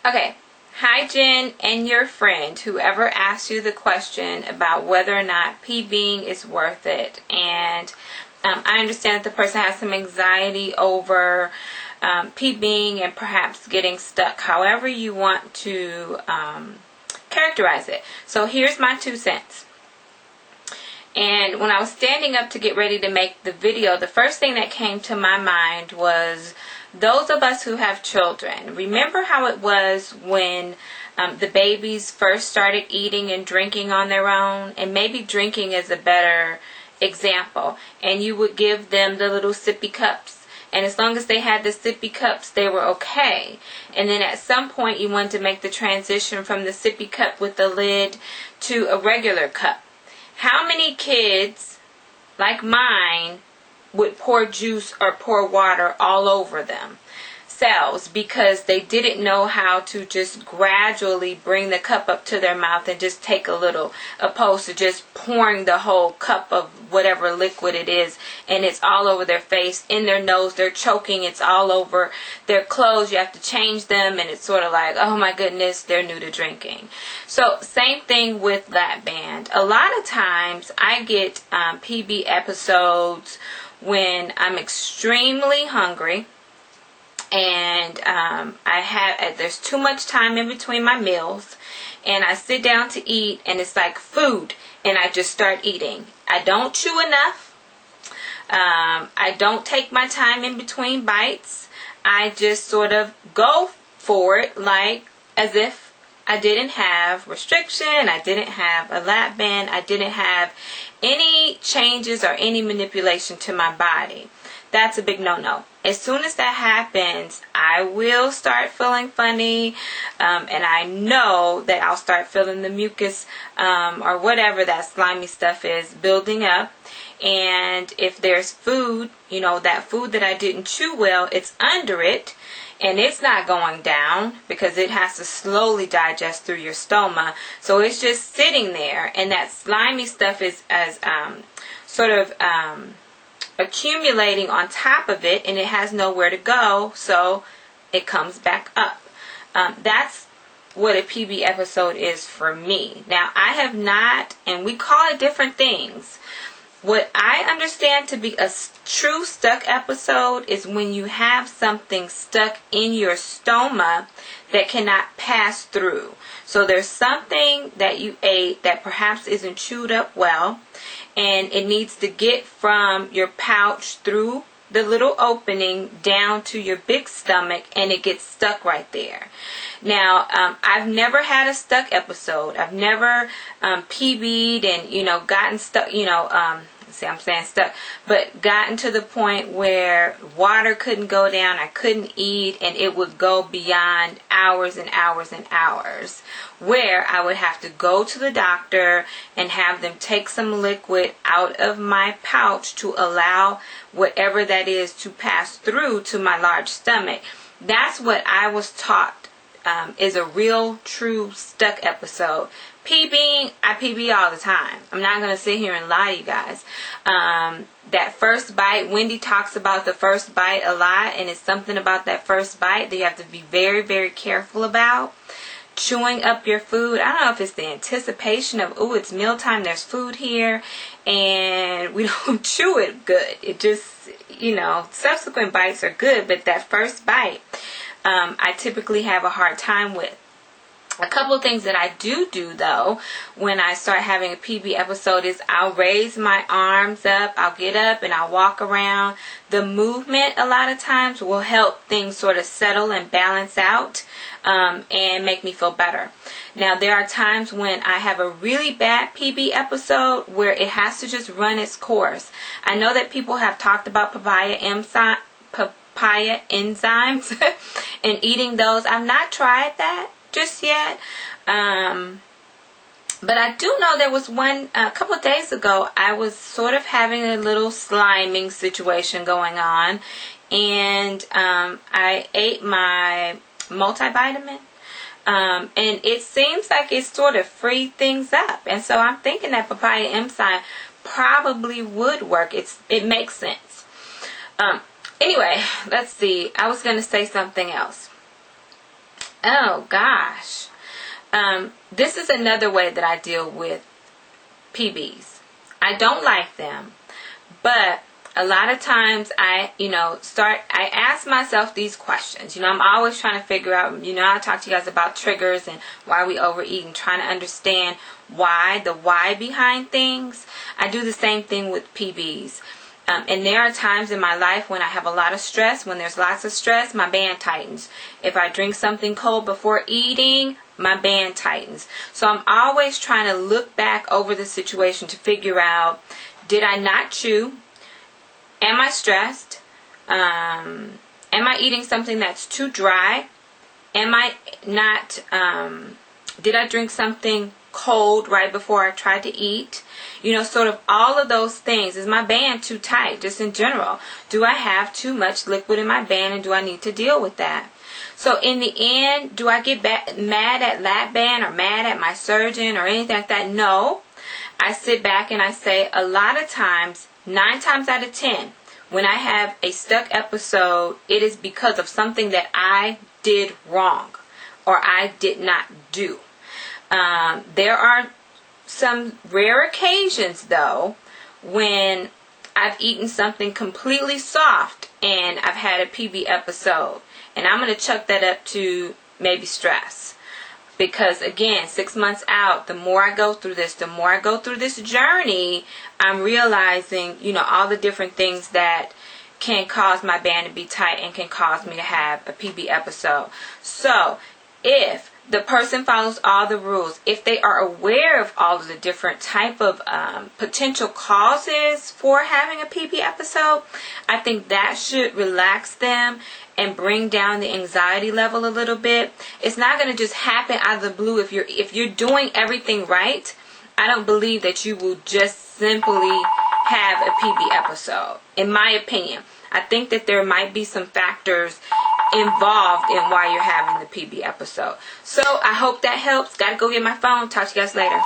Okay. Hi, Jen and your friend, whoever asked you the question about whether or not PBing is worth it. And I understand that the person has some anxiety over PBing and perhaps getting stuck, however you want to characterize it. So here's my 2 cents. And when I was standing up to get ready to make the video, the first thing that came to my mind was those of us who have children. Remember how it was when the babies first started eating and drinking on their own? And maybe drinking is a better example. And you would give them the little sippy cups. And as long as they had the sippy cups, they were okay. And then at some point you wanted to make the transition from the sippy cup with the lid to a regular cup. How many kids, like mine, would pour juice or pour water all over themselves because they didn't know how to just gradually bring the cup up to their mouth and just take a little, opposed to just pouring the whole cup of whatever liquid it is, and it's all over their face, in their nose, they're choking, it's all over their clothes, you have to change them, and it's sort of like, oh my goodness, they're new to drinking. So same thing with LapBand. A lot of times I get PB episodes when I'm extremely hungry and there's too much time in between my meals, and I sit down to eat and it's like food and I just start eating. I don't chew enough. I don't take my time in between bites. I just sort of go for it like as if I didn't have restriction, I didn't have a LapBand, I didn't have any changes or any manipulation to my body. That's a big no-no. As soon as that happens, I will start feeling funny, and I know that I'll start feeling the mucus or whatever that slimy stuff is building up. And if there's food, that food that I didn't chew well, it's under it. And it's not going down because it has to slowly digest through your stoma. So it's just sitting there, and that slimy stuff is accumulating on top of it, and it has nowhere to go, so it comes back up. That's what a PB episode is for me. Now, I have not, and we call it different things. What I understand to be a true stuck episode is when you have something stuck in your stoma that cannot pass through. So there's something that you ate that perhaps isn't chewed up well, and it needs to get from your pouch through the little opening down to your big stomach, and it gets stuck right there. Now, I've never had a stuck episode. I've never PB'd and, gotten stuck, I'm saying stuck, but gotten to the point where water couldn't go down, I couldn't eat, and it would go beyond hours and hours and hours, where I would have to go to the doctor and have them take some liquid out of my pouch to allow whatever that is to pass through to my large stomach. That's what I was taught is a real, true stuck episode. PBing, I PB all the time. I'm not going to sit here and lie to you guys. That first bite, Wendy talks about the first bite a lot, and it's something about that first bite that you have to be very, very careful about. Chewing up your food. I don't know if it's the anticipation of, it's mealtime, there's food here, and we don't chew it good. It just, subsequent bites are good, but that first bite, I typically have a hard time with. A couple of things that I do though when I start having a PB episode is I'll raise my arms up, I'll get up and I'll walk around. The movement a lot of times will help things sort of settle and balance out and make me feel better. Now, there are times when I have a really bad PB episode where it has to just run its course. I know that people have talked about papaya enzymes and eating those. I've not tried that just yet, but I do know there was one a couple of days ago. I was sort of having a little sliming situation going on, and I ate my multivitamin, and it seems like it sort of freed things up, and so I'm thinking that papaya enzyme probably would work. It makes sense. Anyway, let's see. I was going to say something else. Oh gosh. This is another way that I deal with PBs. I don't like them, but a lot of times I ask myself these questions. I'm always trying to figure out, I talk to you guys about triggers and why we overeat and trying to understand the why behind things. I do the same thing with PBs. And there are times in my life when I have a lot of stress. When there's lots of stress, my band tightens. If I drink something cold before eating, my band tightens. So I'm always trying to look back over the situation to figure out, did I not chew? Am I stressed? Am I eating something that's too dry? Am I not, did I drink something cold right before I tried to eat? Sort of all of those things. Is my band too tight, just in general? Do I have too much liquid in my band, and do I need to deal with that? So in the end, do I get mad at LapBand or mad at my surgeon or anything like that? No. I sit back and I say, a lot of times, 9 times out of 10, when I have a stuck episode, it is because of something that I did wrong or I did not do. There are some rare occasions, though, when I've eaten something completely soft and I've had a PB episode. And I'm going to chuck that up to maybe stress. Because, again, 6 months out, the more I go through this journey, I'm realizing, all the different things that can cause my band to be tight and can cause me to have a PB episode. So, if the person follows all the rules, if they are aware of all of the different type of potential causes for having a PB episode, I think that should relax them and bring down the anxiety level a little bit. It's not going to just happen out of the blue. If you're doing everything right, I don't believe that you will just simply have a PB episode, in my opinion. I think that there might be some factors involved in why you're having the PB episode. So I hope that helps. Gotta go get my phone. Talk to you guys later.